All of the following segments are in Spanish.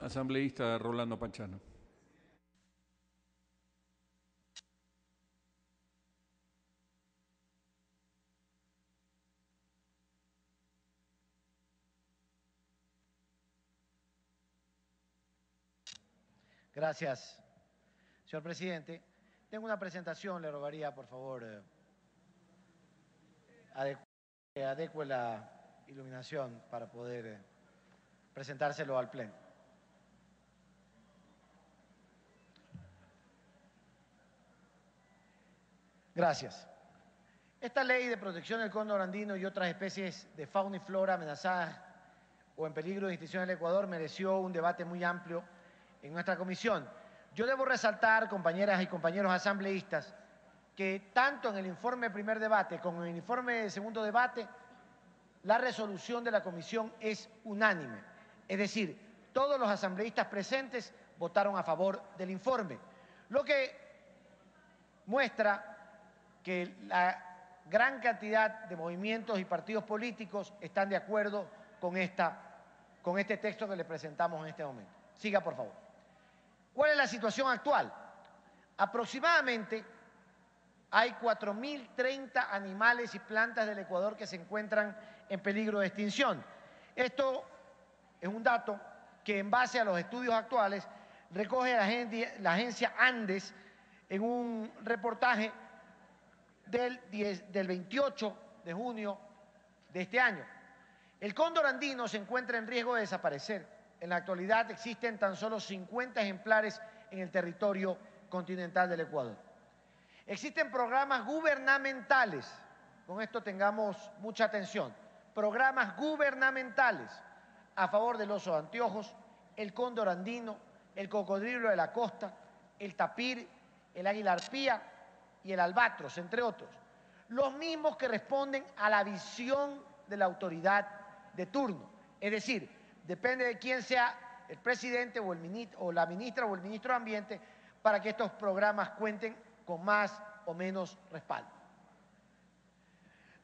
Asambleísta Rolando Panchano. Gracias, señor presidente. Tengo una presentación, le rogaría, por favor, adecue la iluminación para poder presentárselo al Pleno. Gracias. Esta ley de protección del cóndor andino y otras especies de fauna y flora amenazadas o en peligro de extinción en el Ecuador mereció un debate muy amplio en nuestra comisión. Yo debo resaltar, compañeras y compañeros asambleístas, que tanto en el informe de primer debate como en el informe de segundo debate, la resolución de la comisión es unánime. Es decir, todos los asambleístas presentes votaron a favor del informe, lo que muestra que la gran cantidad de movimientos y partidos políticos están de acuerdo con este texto que le presentamos en este momento. Siga, por favor. ¿Cuál es la situación actual? Aproximadamente hay 4.030 animales y plantas del Ecuador que se encuentran en peligro de extinción. Esto es un dato que en base a los estudios actuales recoge la agencia Andes en un reportaje del 28 de junio de este año. El cóndor andino se encuentra en riesgo de desaparecer. En la actualidad existen tan solo 50 ejemplares en el territorio continental del Ecuador. Existen programas gubernamentales, con esto tengamos mucha atención, programas gubernamentales a favor del oso de anteojos, el cóndor andino, el cocodrilo de la costa, el tapir, el águila arpía y el albatros, entre otros. Los mismos que responden a la visión de la autoridad de turno. Es decir, depende de quién sea el presidente o la ministra o el ministro de Ambiente para que estos programas cuenten con más o menos respaldo.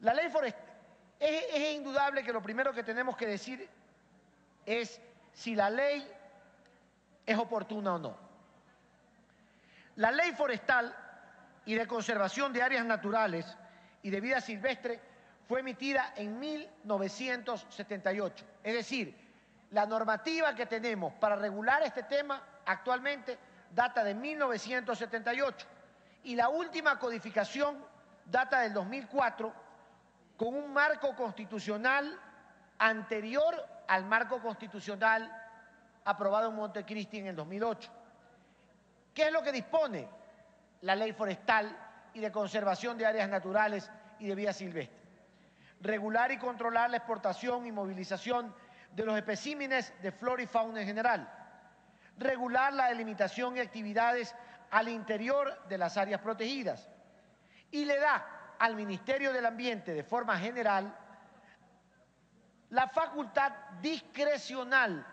La ley forestal, es indudable que lo primero que tenemos que decir es si la ley es oportuna o no. La ley forestal y de conservación de áreas naturales y de vida silvestre fue emitida en 1978. Es decir, la normativa que tenemos para regular este tema actualmente data de 1978 y la última codificación data del 2004 con un marco constitucional anterior al marco constitucional aprobado en Montecristi en el 2008. ¿Qué es lo que dispone la ley forestal y de conservación de áreas naturales y de vida silvestre? Regular y controlar la exportación y movilización de los especímenes de flora y fauna en general. Regular la delimitación y actividades al interior de las áreas protegidas. Y le da al Ministerio del Ambiente, de forma general, la facultad discrecional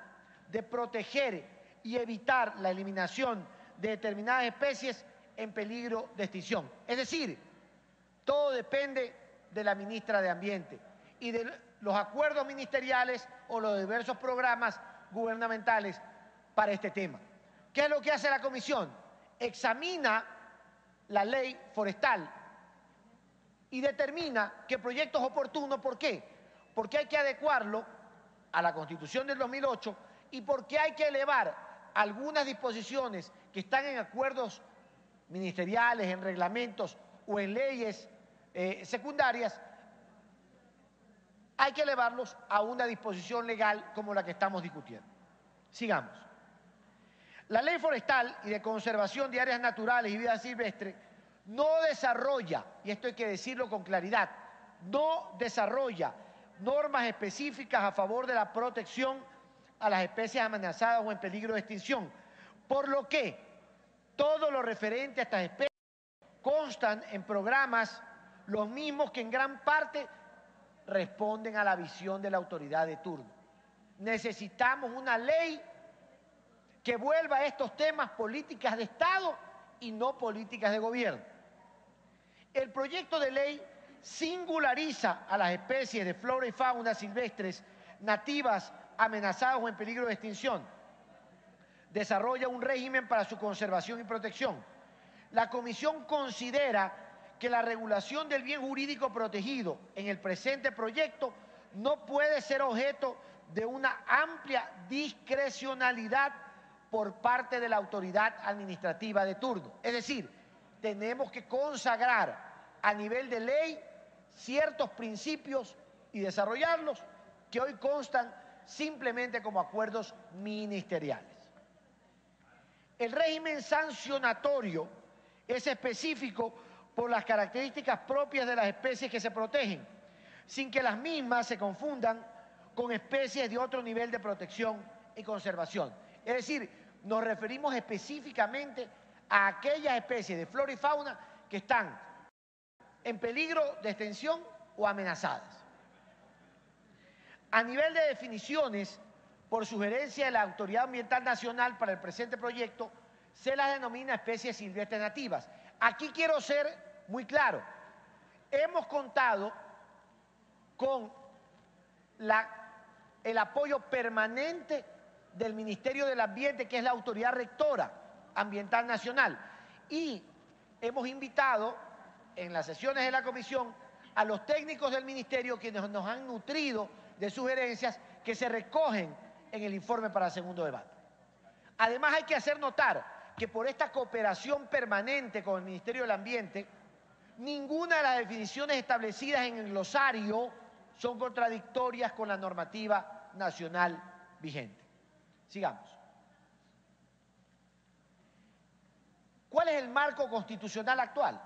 de proteger y evitar la eliminación de determinadas especies en peligro de extinción. Es decir, todo depende de la ministra de Ambiente y de los acuerdos ministeriales o los diversos programas gubernamentales para este tema. ¿Qué es lo que hace la comisión? Examina la ley forestal y determina qué proyecto es oportuno. ¿Por qué? Porque hay que adecuarlo a la Constitución del 2008 y porque hay que elevar algunas disposiciones que están en acuerdos ministeriales, en reglamentos o en leyes secundarias, hay que elevarlos a una disposición legal como la que estamos discutiendo. Sigamos. La ley forestal y de conservación de áreas naturales y vida silvestre no desarrolla, y esto hay que decirlo con claridad, no desarrolla normas específicas a favor de la protección a las especies amenazadas o en peligro de extinción, por lo que todo lo referente a estas especies constan en programas los mismos que en gran parte responden a la visión de la autoridad de turno. Necesitamos una ley que vuelva a estos temas políticas de Estado y no políticas de gobierno. El proyecto de ley singulariza a las especies de flora y fauna silvestres nativas amenazadas o en peligro de extinción. desarrolla un régimen para su conservación y protección. La Comisión considera que la regulación del bien jurídico protegido en el presente proyecto no puede ser objeto de una amplia discrecionalidad por parte de la autoridad administrativa de turno. Es decir, tenemos que consagrar a nivel de ley ciertos principios y desarrollarlos que hoy constan simplemente como acuerdos ministeriales. El régimen sancionatorio es específico por las características propias de las especies que se protegen, sin que las mismas se confundan con especies de otro nivel de protección y conservación. Es decir, nos referimos específicamente a aquellas especies de flora y fauna que están en peligro de extinción o amenazadas. A nivel de definiciones, por sugerencia de la Autoridad Ambiental Nacional para el presente proyecto, se las denomina especies silvestres nativas. Aquí quiero ser muy claro. Hemos contado con el apoyo permanente del Ministerio del Ambiente, que es la autoridad rectora ambiental nacional. Y hemos invitado en las sesiones de la comisión a los técnicos del ministerio quienes nos han nutrido de sugerencias que se recogen en el informe para el segundo debate. Además, hay que hacer notar que por esta cooperación permanente con el Ministerio del Ambiente, ninguna de las definiciones establecidas en el glosario son contradictorias con la normativa nacional vigente. Sigamos. ¿Cuál es el marco constitucional actual?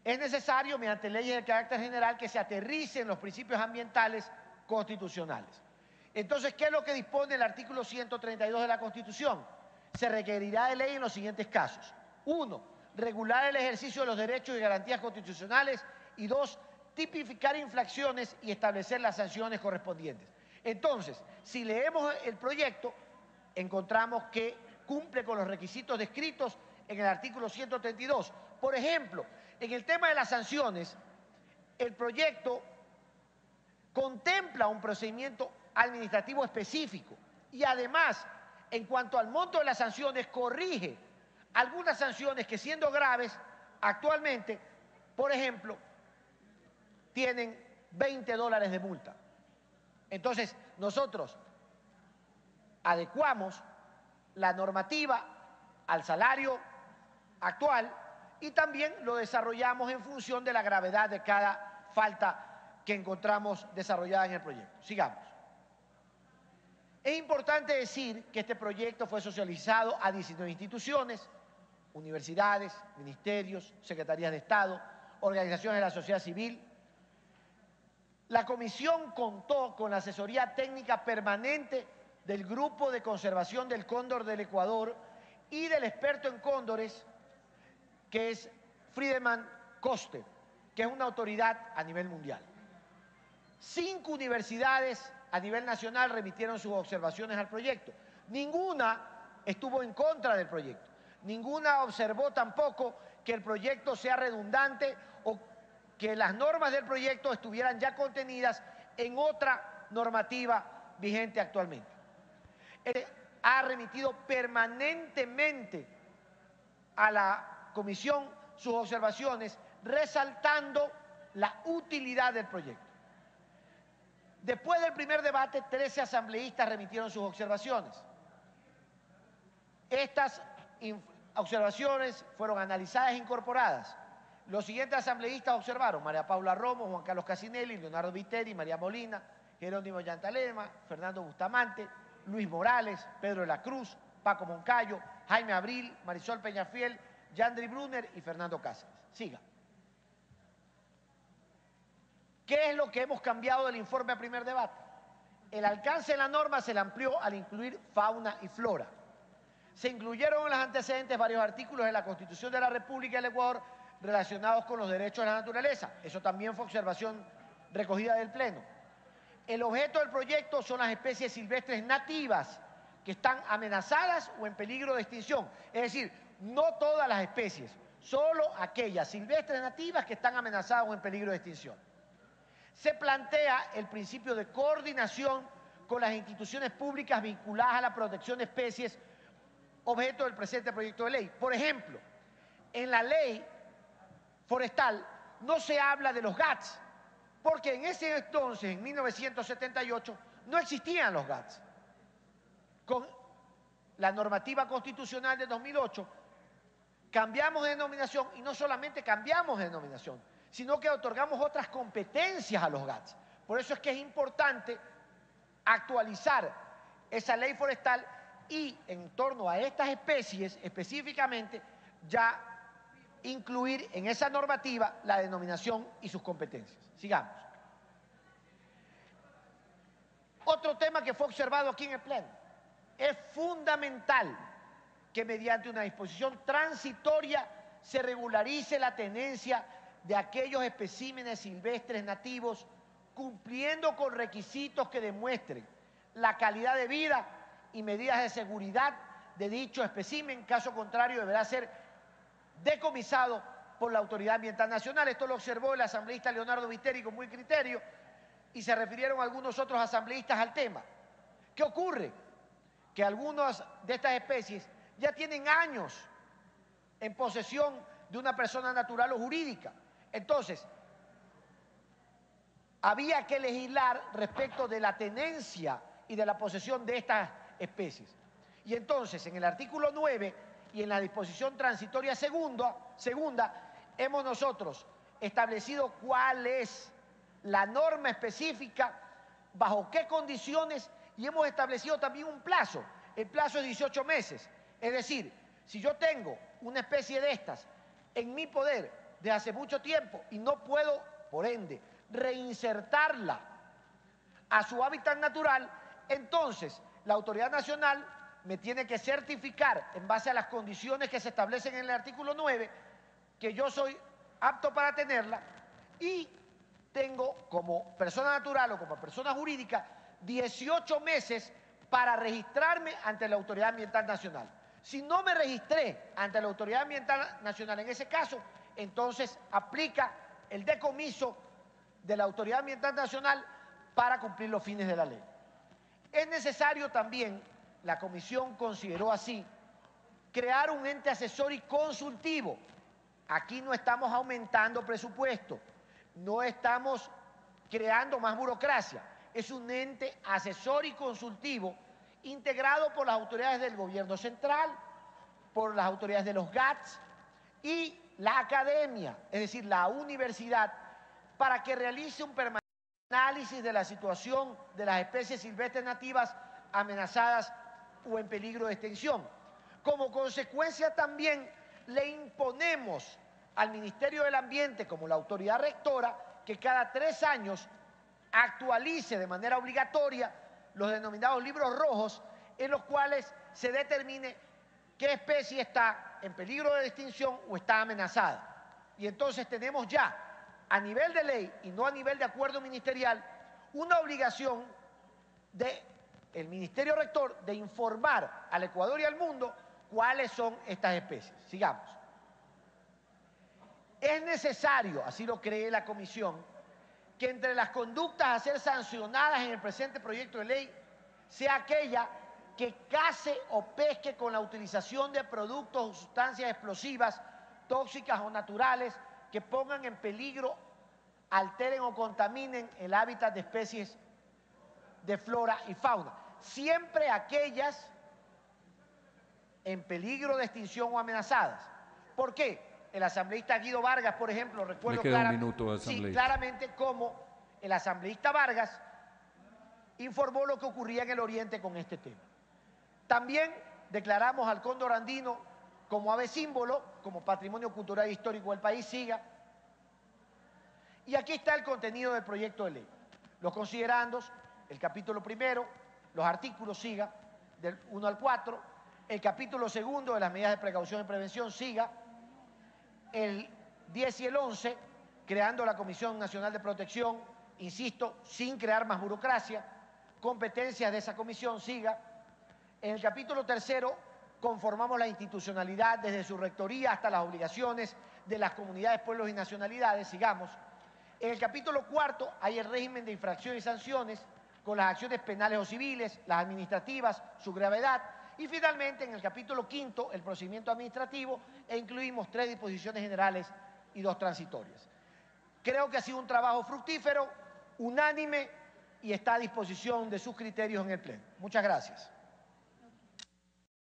Es necesario, mediante leyes de carácter general, que se aterricen los principios ambientales constitucionales. Entonces, ¿qué es lo que dispone el artículo 132 de la Constitución? Se requerirá de ley en los siguientes casos. 1. Regular el ejercicio de los derechos y garantías constitucionales. Y 2. Tipificar infracciones y establecer las sanciones correspondientes. Entonces, si leemos el proyecto, encontramos que cumple con los requisitos descritos en el artículo 132. Por ejemplo, en el tema de las sanciones, el proyecto contempla un procedimiento administrativo específico y además, en cuanto al monto de las sanciones, corrige algunas sanciones que, siendo graves, actualmente, por ejemplo, tienen $20 de multa. Entonces, nosotros adecuamos la normativa al salario actual y también lo desarrollamos en función de la gravedad de cada falta que encontramos desarrollada en el proyecto. Sigamos. Es importante decir que este proyecto fue socializado a 19 instituciones, universidades, ministerios, secretarías de Estado, organizaciones de la sociedad civil. La comisión contó con la asesoría técnica permanente del Grupo de Conservación del Cóndor del Ecuador y del experto en cóndores, que es Friedemann Koster, que es una autoridad a nivel mundial. 5 universidades a nivel nacional remitieron sus observaciones al proyecto. Ninguna estuvo en contra del proyecto. Ninguna observó tampoco que el proyecto sea redundante o que las normas del proyecto estuvieran ya contenidas en otra normativa vigente actualmente. Ha remitido permanentemente a la comisión sus observaciones, resaltando la utilidad del proyecto. Después del primer debate, 13 asambleístas remitieron sus observaciones. Estas observaciones fueron analizadas e incorporadas. Los siguientes asambleístas observaron: María Paula Romo, Juan Carlos Casinelli, Leonardo Viteri, María Molina, Jerónimo Yantalema, Fernando Bustamante, Luis Morales, Pedro de la Cruz, Paco Moncayo, Jaime Abril, Marisol Peñafiel, Yandri Brunner y Fernando Cáceres. Siga. ¿Qué es lo que hemos cambiado del informe a primer debate? El alcance de la norma se le amplió al incluir fauna y flora. Se incluyeron en los antecedentes varios artículos de la Constitución de la República del Ecuador relacionados con los derechos de la naturaleza. Eso también fue observación recogida del Pleno. El objeto del proyecto son las especies silvestres nativas que están amenazadas o en peligro de extinción. Es decir, no todas las especies, solo aquellas silvestres nativas que están amenazadas o en peligro de extinción. Se plantea el principio de coordinación con las instituciones públicas vinculadas a la protección de especies objeto del presente proyecto de ley. Por ejemplo, en la ley forestal no se habla de los GATS, porque en ese entonces, en 1978, no existían los GATS. Con la normativa constitucional de 2008, cambiamos de denominación y no solamente cambiamos de denominación, sino que otorgamos otras competencias a los GATS. Por eso es que es importante actualizar esa ley forestal y en torno a estas especies específicamente ya incluir en esa normativa la denominación y sus competencias. Sigamos. Otro tema que fue observado aquí en el Pleno. Es fundamental que mediante una disposición transitoria se regularice la tenencia de aquellos especímenes silvestres nativos cumpliendo con requisitos que demuestren la calidad de vida y medidas de seguridad de dicho espécimen. Caso contrario, deberá ser decomisado por la Autoridad Ambiental Nacional. Esto lo observó el asambleísta Leonardo Viteri con muy criterio y se refirieron algunos otros asambleístas al tema. ¿Qué ocurre? Que algunas de estas especies ya tienen años en posesión de una persona natural o jurídica. Entonces, había que legislar respecto de la tenencia y de la posesión de estas especies. Y entonces, en el artículo 9 y en la disposición transitoria segunda, hemos nosotros establecido cuál es la norma específica, bajo qué condiciones, y hemos establecido también un plazo. El plazo es 18 meses. Es decir, si yo tengo una especie de estas en mi poder de hace mucho tiempo y no puedo, por ende, reinsertarla a su hábitat natural, entonces la Autoridad Nacional me tiene que certificar, en base a las condiciones que se establecen en el artículo 9, que yo soy apto para tenerla y tengo como persona natural o como persona jurídica 18 meses para registrarme ante la Autoridad Ambiental Nacional. Si no me registré ante la Autoridad Ambiental Nacional en ese caso, entonces aplica el decomiso de la Autoridad Ambiental Nacional para cumplir los fines de la ley. Es necesario también, la Comisión consideró así, crear un ente asesor y consultivo. Aquí no estamos aumentando presupuesto, no estamos creando más burocracia. Es un ente asesor y consultivo integrado por las autoridades del gobierno central, por las autoridades de los GATS y la academia, es decir, la universidad, para que realice un permanente análisis de la situación de las especies silvestres nativas amenazadas o en peligro de extinción. Como consecuencia también le imponemos al Ministerio del Ambiente, como la autoridad rectora, que cada 3 años actualice de manera obligatoria los denominados libros rojos, en los cuales se determine qué especie está en peligro de extinción o está amenazada. Y entonces tenemos ya, a nivel de ley y no a nivel de acuerdo ministerial, una obligación del Ministerio Rector de informar al Ecuador y al mundo cuáles son estas especies. Sigamos. Es necesario, así lo cree la Comisión, que entre las conductas a ser sancionadas en el presente proyecto de ley sea aquella que cace o pesque con la utilización de productos o sustancias explosivas, tóxicas o naturales que pongan en peligro, alteren o contaminen el hábitat de especies de flora y fauna. Siempre aquellas en peligro de extinción o amenazadas. ¿Por qué? El asambleísta Guido Vargas, por ejemplo, recuerdo claramente cómo el asambleísta Vargas informó lo que ocurría en el Oriente con este tema. También declaramos al cóndor andino como ave símbolo, como patrimonio cultural e histórico del país, SIGA. Y aquí está el contenido del proyecto de ley. Los considerandos, el capítulo primero, los artículos SIGA, del 1 al 4, el capítulo segundo de las medidas de precaución y prevención SIGA, el 10 y el 11, creando la Comisión Nacional de Protección, insisto, sin crear más burocracia, competencias de esa comisión SIGA. En el capítulo tercero conformamos la institucionalidad desde su rectoría hasta las obligaciones de las comunidades, pueblos y nacionalidades, sigamos. En el capítulo cuarto hay el régimen de infracción y sanciones, con las acciones penales o civiles, las administrativas, su gravedad, y finalmente en el capítulo 5, el procedimiento administrativo, incluimos 3 disposiciones generales y 2 transitorias. Creo que ha sido un trabajo fructífero, unánime, y está a disposición de sus criterios en el Pleno. Muchas gracias.